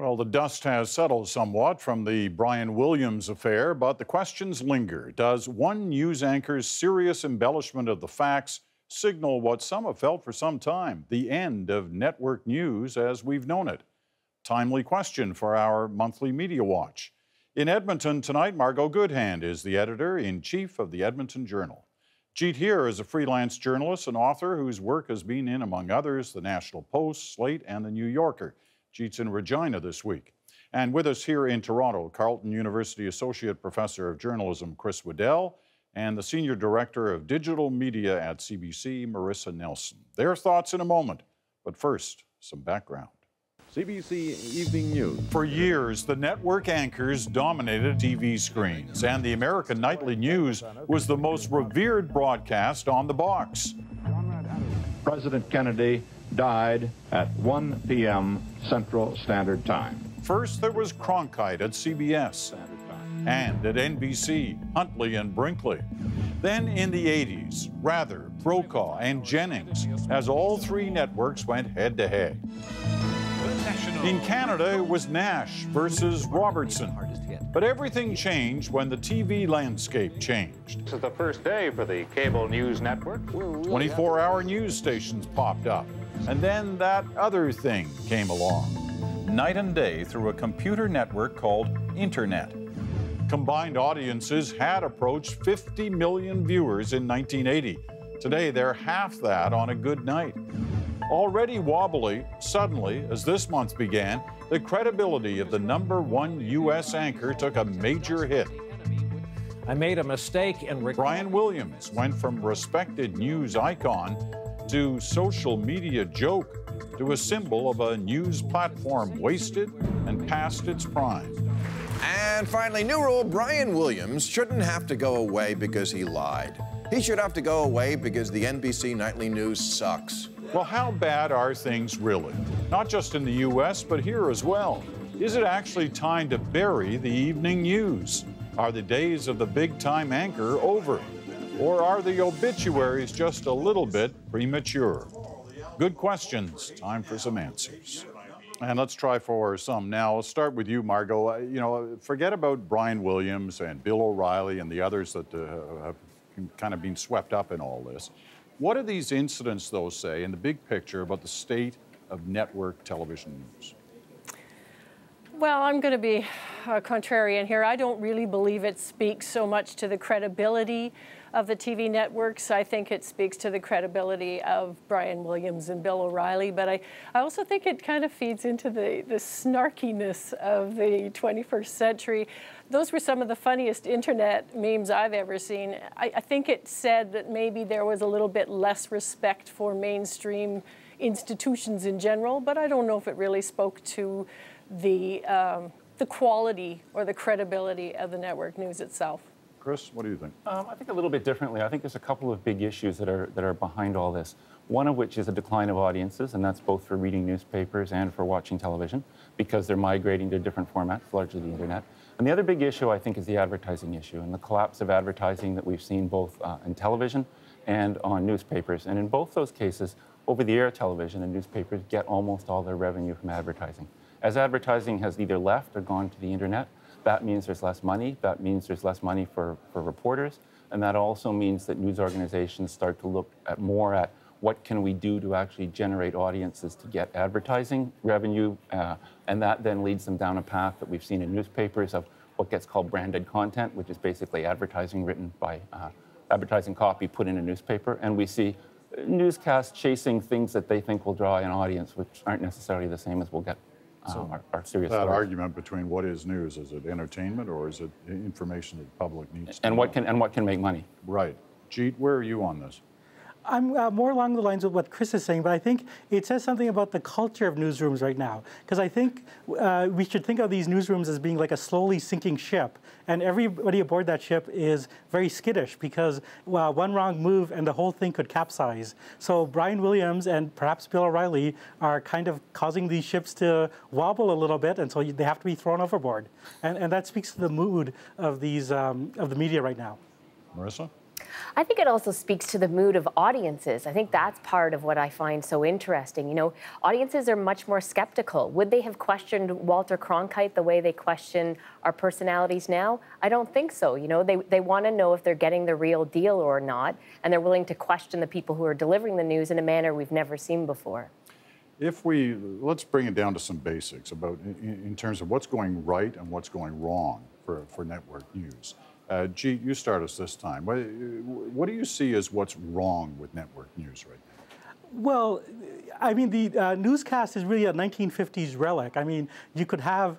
Well, the dust has settled somewhat from the Brian Williams affair, but the questions linger. Does one news anchor's serious embellishment of the facts signal what some have felt for some time, the end of network news as we've known it? Timely question for our monthly Media Watch. In Edmonton tonight, Margot Goodhand is the editor-in-chief of the Edmonton Journal. Jeet here is a freelance journalist and author whose work has been in, among others, the National Post, Slate, and the New Yorker. Jeet's in Regina this week. And with us here in Toronto, Carleton University Associate Professor of Journalism, Chris Waddell, and the Senior Director of Digital Media at CBC, Marissa Nelson. Their thoughts in a moment, but first, some background. CBC Evening News. For years, the network anchors dominated TV screens, and the American Nightly News was the most revered broadcast on the box. President Kennedy died at 1 p.m. Central Standard Time. First, there was Cronkite at CBS, and at NBC, Huntley and Brinkley. Then in the 80s, Rather, Brokaw, and Jennings, as all three networks went head-to-head. In Canada, it was Nash versus Robertson. But everything changed when the TV landscape changed. This is the first day for the cable news network. 24-hour news stations popped up. And then that other thing came along. Night and day through a computer network called Internet. Combined audiences had approached 50 million viewers in 1980. Today, they're half that on a good night. Already wobbly, suddenly, as this month began, the credibility of the #1 U.S. anchor took a major hit. I made a mistake in Brian Williams went from respected news icon to social media joke to a symbol of a news platform wasted and past its prime. And finally, new rule, Brian Williams shouldn't have to go away because he lied. He should have to go away because the NBC Nightly News sucks. Well, how bad are things really? Not just in the U.S., but here as well. Is it actually time to bury the evening news? Are the days of the big-time anchor over? Or are the obituaries just a little bit premature? Good questions. Time for some answers. And let's try for some now. I'll start with you, Margot. Forget about Brian Williams and Bill O'Reilly and the others that have kind of been swept up in all this. What do these incidents, though, say in the big picture about the state of network television news? Well, I'm going to be contrarian here. I don't really believe it speaks so much to the credibility of the TV networks. I think it speaks to the credibility of Brian Williams and Bill O'Reilly. But I also think it kind of feeds into the snarkiness of the 21st century. Those were some of the funniest internet memes I've ever seen. I think it said that maybe there was a little bit less respect for mainstream institutions in general, but I don't know if it really spoke to the quality or the credibility of the network news itself. Chris, what do you think? I think a little bit differently. I think there's a couple of big issues that are behind all this. One of which is a decline of audiences, and that's both for reading newspapers and for watching television, because they're migrating to different formats, largely the internet. And the other big issue, I think, is the advertising issue and the collapse of advertising that we've seen both in television and on newspapers. And in both those cases, over-the-air television and newspapers get almost all their revenue from advertising. As advertising has either left or gone to the internet, that means there's less money. That means there's less money for reporters. And that also means that news organizations start to look more at what can we do to actually generate audiences to get advertising revenue. And that then leads them down a path that we've seen in newspapers of what gets called branded content, which is basically advertising written by advertising copy put in a newspaper. And we see newscasts chasing things that they think will draw an audience, which aren't necessarily the same as we'll get. Our serious that stories. argument between what is news, is it entertainment or is it information that the public needs to and know? what can make money? Right. Jeet, where are you on this? I'm more along the lines of what Chris is saying, but I think it says something about the culture of newsrooms right now. Because I think we should think of these newsrooms as being like a slowly sinking ship. And everybody aboard that ship is very skittish because one wrong move and the whole thing could capsize. So Brian Williams and perhaps Bill O'Reilly are kind of causing these ships to wobble a little bit, and so they have to be thrown overboard. And that speaks to the mood of these of the media right now. Marissa? I think it also speaks to the mood of audiences. I think that's part of what I find so interesting. You know, audiences are much more skeptical. Would they have questioned Walter Cronkite the way they question our personalities now? I don't think so. You know, they want to know if they're getting the real deal or not, and they're willing to question the people who are delivering the news in a manner we've never seen before. Let's bring it down to some basics about in terms of what's going right and what's going wrong for network news. Jeet, you start us this time. What do you see as what's wrong with network news right now? Well, I mean, the newscast is really a 1950s relic. I mean, you could have,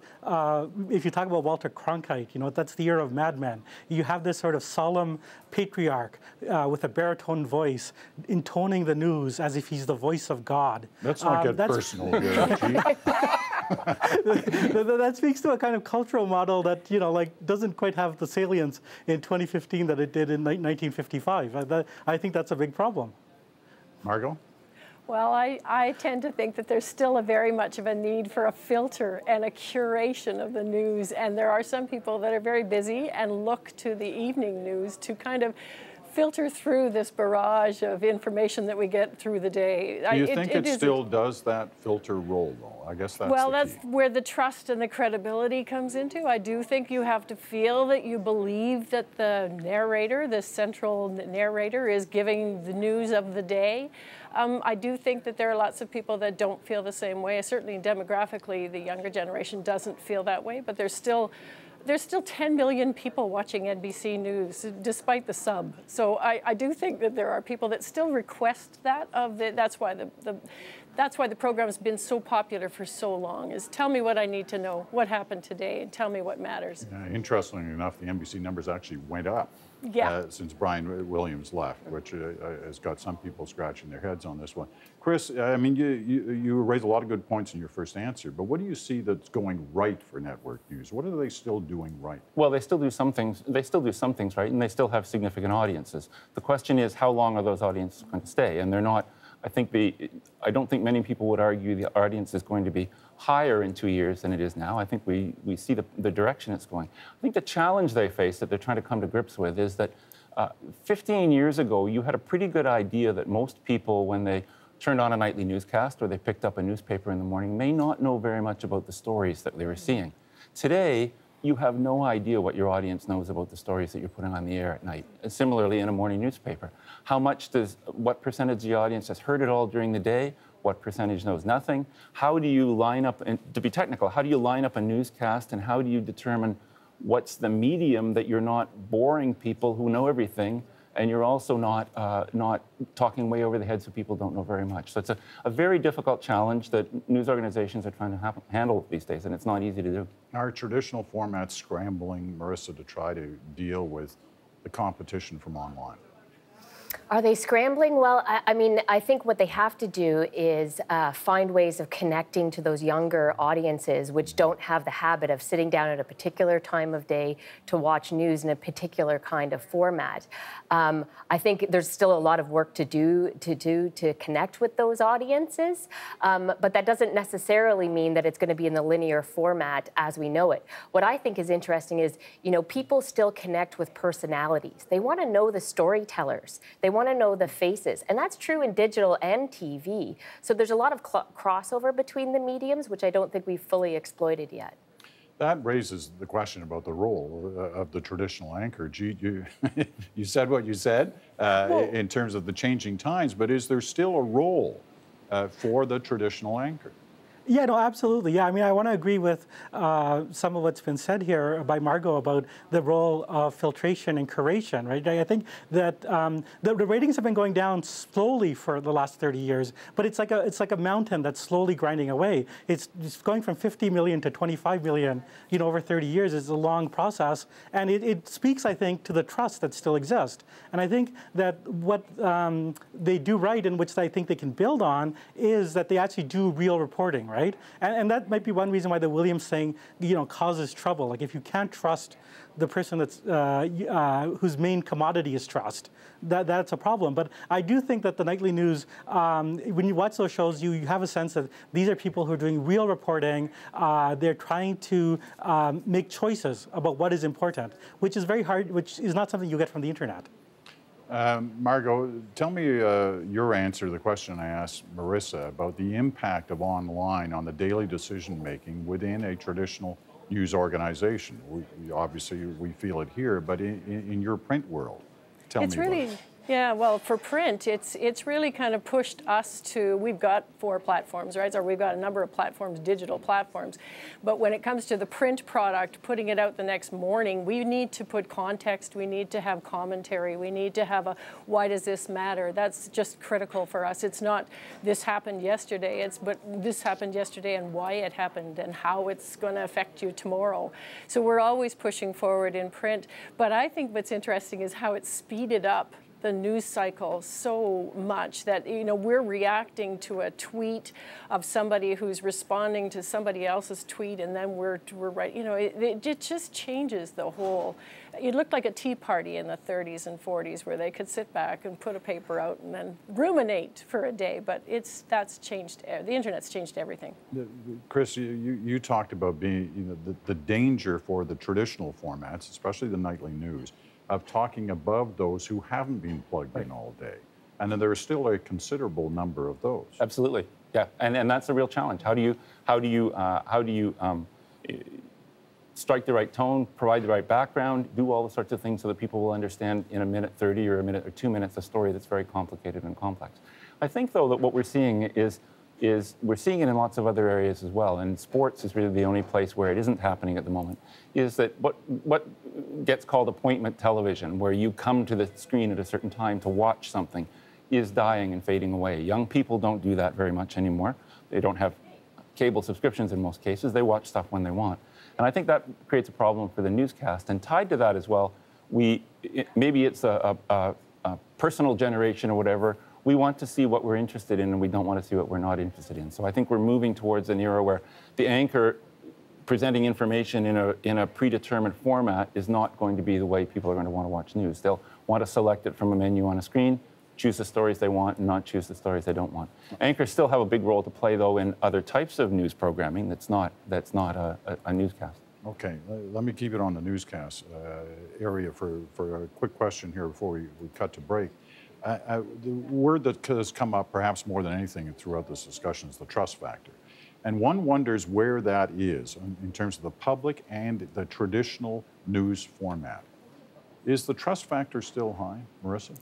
if you talk about Walter Cronkite, you know, that's the era of Mad Men. You have this sort of solemn patriarch with a baritone voice intoning the news as if he's the voice of God. Let's not get personal here, Jeet. That speaks to a kind of cultural model that, you know, like doesn't quite have the salience in 2015 that it did in 1955. I think that's a big problem. Margot? Well, I tend to think that there's still very much of a need for a filter and a curation of the news. And there are some people that are very busy and look to the evening news to kind of filter through this barrage of information that we get through the day. Do you think it still does that filter role, though? I guess that's well, the that's key. where the trust and the credibility comes into. I do think you have to feel that you believe that the narrator, the central narrator, is giving the news of the day. I do think that there are lots of people that don't feel the same way. Certainly demographically, the younger generation doesn't feel that way, but there's still 10 million people watching NBC News, despite the sub. So I do think that there are people that still request that. That's why the program has been so popular for so long. Is tell me what I need to know, what happened today, and tell me what matters. Interestingly enough, the NBC numbers actually went up since Brian Williams left, which has got some people scratching their heads on this one. Chris, I mean, you raised a lot of good points in your first answer, but what do you see that's going right for network news? What are they still doing right? Well, they still do some things. They still do some things right, and they still have significant audiences. The question is, how long are those audiences going to stay? And they're not. I don't think many people would argue the audience is going to be higher in 2 years than it is now. I think we see the direction it's going. I think the challenge they face that they're trying to come to grips with is that 15 years ago, you had a pretty good idea that most people, when they turned on a nightly newscast or they picked up a newspaper in the morning, may not know very much about the stories that they were seeing. Today, you have no idea what your audience knows about the stories that you're putting on the air at night. And similarly, in a morning newspaper, what percentage of the audience has heard it all during the day? What percentage knows nothing? How do you line up, and to be technical, how do you line up a newscast, and how do you determine what's the medium that you're not boring people who know everything, and you're also not talking way over the heads of people who don't know very much? So it's a very difficult challenge that news organizations are trying to handle these days, and it's not easy to do. Are traditional formats scrambling, Marissa, to try to deal with the competition from online? Are they scrambling? Well, I mean, I think what they have to do is find ways of connecting to those younger audiences which don't have the habit of sitting down at a particular time of day to watch news in a particular kind of format. I think there's still a lot of work to do to connect with those audiences, but that doesn't necessarily mean that it's going to be in the linear format as we know it. What I think is interesting is, you know, people still connect with personalities. They want to know the storytellers. They want to know the faces, and that's true in digital and TV. So there's a lot of crossover between the mediums, which I don't think we've fully exploited yet. That raises the question about the role of the traditional anchor. Jeet, you said what you said in terms of the changing times, but is there still a role for the traditional anchor? Yeah, no, absolutely. Yeah, I mean, I want to agree with some of what's been said here by Margot about the role of filtration and curation, right? I think that the ratings have been going down slowly for the last 30 years, but it's like a mountain that's slowly grinding away. It's going from 50 million to 25 million, you know, over 30 years. It's a long process, and it speaks, I think, to the trust that still exists. And I think that what they do right, and which I think they can build on, is that they actually do real reporting, right? And that might be one reason why the Williams thing, you know, causes trouble. Like if you can't trust the person that's whose main commodity is trust, that's a problem. But I do think that the nightly news, when you watch those shows, you have a sense that these are people who are doing real reporting. They're trying to make choices about what is important, which is very hard, which is not something you get from the internet. Margot, tell me your answer to the question I asked Marissa about the impact of online on the daily decision-making within a traditional news organization. Obviously, we feel it here, but in your print world, tell me about it. Yeah, well, for print, it's really kind of pushed us to, we've got 4 platforms, right? So we've got a number of platforms, digital platforms. But when it comes to the print product, putting it out the next morning, we need to put context, we need to have commentary, we need to have a, why does this matter? That's just critical for us. It's not, this happened yesterday, but this happened yesterday and why it happened and how it's going to affect you tomorrow. So we're always pushing forward in print. But I think what's interesting is how it's speeded up the news cycle so much that, you know, we're reacting to a tweet of somebody who's responding to somebody else's tweet, and then we're right, you know, it just changes the whole. It looked like a tea party in the 30s and 40s where they could sit back and put a paper out and then ruminate for a day, but that's changed. The internet's changed everything. Chris, you talked about being, you know, the danger for the traditional formats, especially the nightly news, of talking above those who haven't been plugged in all day. And then there is still a considerable number of those. Absolutely, yeah, and that's a real challenge. How do you strike the right tone, provide the right background, do all the sorts of things so that people will understand in a minute 30 or a minute or 2 minutes a story that's very complicated and complex. I think, though, that what we're seeing is we're seeing it in lots of other areas as well, and sports is really the only place where it isn't happening at the moment, is that what gets called appointment television, where you come to the screen at a certain time to watch something, is dying and fading away. Young people don't do that very much anymore. They don't have cable subscriptions in most cases. They watch stuff when they want. And I think that creates a problem for the newscast. And tied to that as well, maybe it's a personal generation or whatever. We want to see what we're interested in, and we don't want to see what we're not interested in. So I think we're moving towards an era where the anchor presenting information in a predetermined format is not going to be the way people are going to want to watch news. They'll want to select it from a menu on a screen, choose the stories they want, and not choose the stories they don't want. Anchors still have a big role to play, though, in other types of news programming that's not a newscast. Okay, let me keep it on the newscast area for a quick question here before we cut to break. The word that has come up perhaps more than anything throughout this discussion is the trust factor. And one wonders where that is in terms of the public and the traditional news format. Is the trust factor still high, Marissa?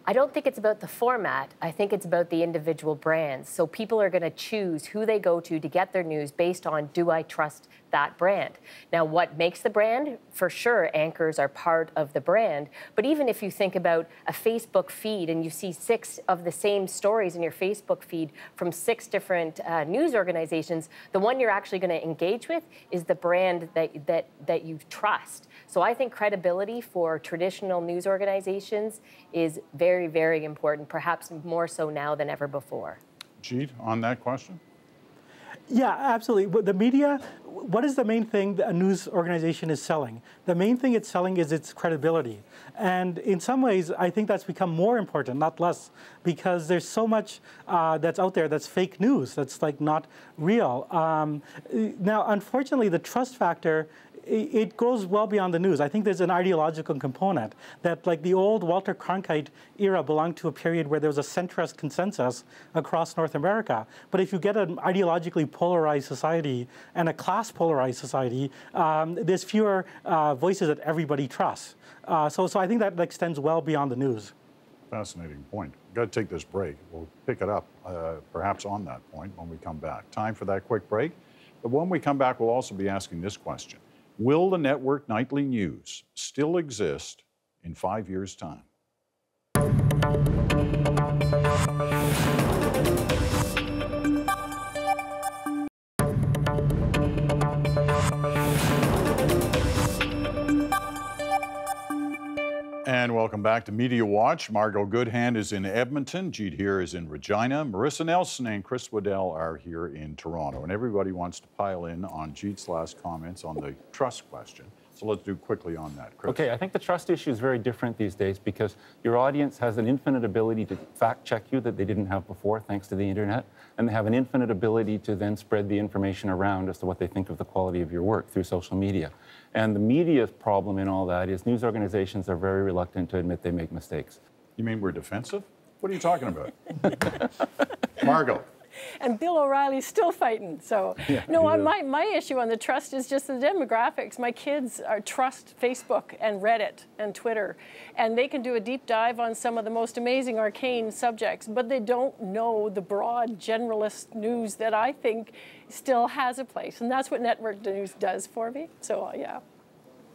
I don't think it's about the format. I think it's about the individual brands. So people are going to choose who they go to get their news based on, do I trust that brand? Now, what makes the brand? For sure, anchors are part of the brand. But even if you think about a Facebook feed and you see 6 of the same stories in your Facebook feed from 6 different news organizations, the one you're actually going to engage with is the brand that you trust. So I think credibility for traditional news organizations is very, very important, perhaps more so now than ever before. Jeet, on that question? Yeah, absolutely. The media, what is the main thing that a news organization is selling? The main thing it's selling is its credibility. And in some ways, I think that's become more important, not less, because there's so much that's out there that's fake news, that's like not real. Now, unfortunately, the trust factor, it goes well beyond the news. I think there's an ideological component that, like the old Walter Cronkite era, belonged to a period where there was a centrist consensus across North America. But if you get an ideologically polarized society and a class polarized society, there's fewer voices that everybody trusts. So I think that extends well beyond the news. Fascinating point. Got to take this break. We'll pick it up perhaps on that point when we come back. Time for that quick break. But when we come back, we'll also be asking this question. Will the network nightly news still exist in 5 years' time? And welcome back to Media Watch. Margot Goodhand is in Edmonton. Jeet here is in Regina. Marissa Nelson and Chris Waddell are here in Toronto. And everybody wants to pile in on Jeet's last comments on the trust question. So let's do quickly on that, Chris. Okay, I think the trust issue is very different these days because your audience has an infinite ability to fact check you that they didn't have before, thanks to the internet. And they have an infinite ability to then spread the information around as to what they think of the quality of your work through social media. And the media's problem in all that is news organizations are very reluctant to admit they make mistakes. You mean we're defensive? What are you talking about? Margot. And Bill O'Reilly's still fighting. So, Yeah, no, he is. my issue on the trust is just the demographics. My kids trust Facebook and Reddit and Twitter, and they can do a deep dive on some of the most amazing arcane subjects, but they don't know the broad generalist news that I think still has a place. And that's what network news does for me. So, yeah.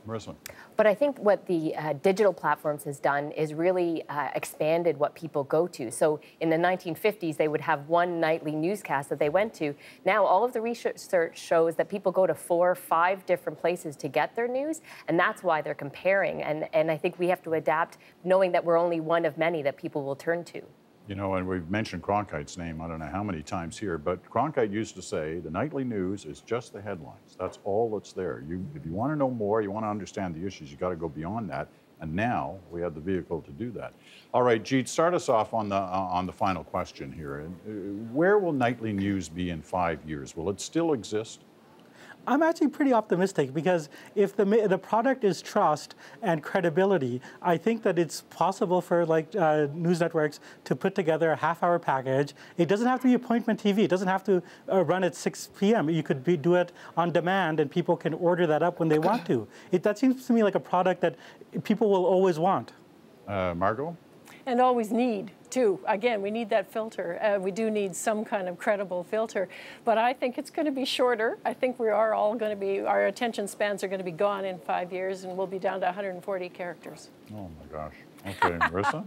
Marissa. But I think what the digital platforms has done is really expanded what people go to. So in the 1950s, they would have one nightly newscast that they went to. Now all of the research shows that people go to 4 or 5 different places to get their news, and that's why they're comparing. And I think we have to adapt, knowing that we're only one of many that people will turn to. You know, and we've mentioned Cronkite's name, I don't know how many times here, but Cronkite used to say the nightly news is just the headlines. That's all that's there. If you want to know more, you want to understand the issues, you got to go beyond that. And now we have the vehicle to do that. All right, Jeet, start us off on the final question here. Where will nightly news be in 5 years? Will it still exist? I'm actually pretty optimistic because if the product is trust and credibility, I think that it's possible for news networks to put together a half-hour package. It doesn't have to be appointment TV. It doesn't have to run at 6 p.m. You could do it on demand, and people can order that up when they want to. That seems to me like a product that people will always want. Margot? And always need, too. Again, we need that filter. We do need some kind of credible filter. But I think it's going to be shorter. I think we are all going to be, our attention spans are going to be gone in 5 years, and we'll be down to 140 characters. Oh, my gosh. Okay, Marissa?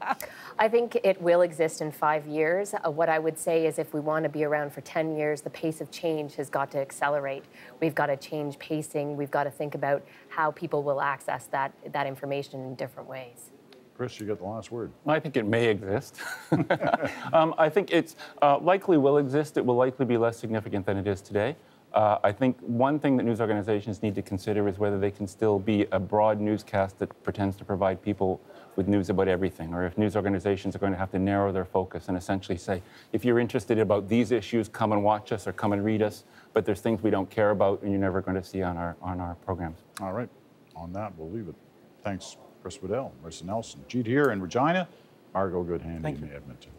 I think it will exist in 5 years. What I would say is if we want to be around for 10 years, the pace of change has got to accelerate. We've got to change pacing. We've got to think about how people will access that information in different ways. Chris, you get the last word. I think it may exist. I think it's likely will exist. It will likely be less significant than it is today. I think one thing that news organizations need to consider is whether they can still be a broad newscast that pretends to provide people with news about everything, or if news organizations are going to have to narrow their focus and essentially say, if you're interested about these issues, come and watch us or come and read us, but there's things we don't care about and you're never going to see on our programs. All right. On that, we'll leave it. Thanks, Chris Waddell, Marissa Nelson, Jeet here in Regina, Margot Goodhandy in Edmonton.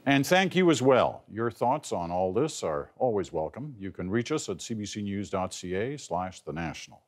And thank you as well. Your thoughts on all this are always welcome. You can reach us at cbcnews.ca/thenational.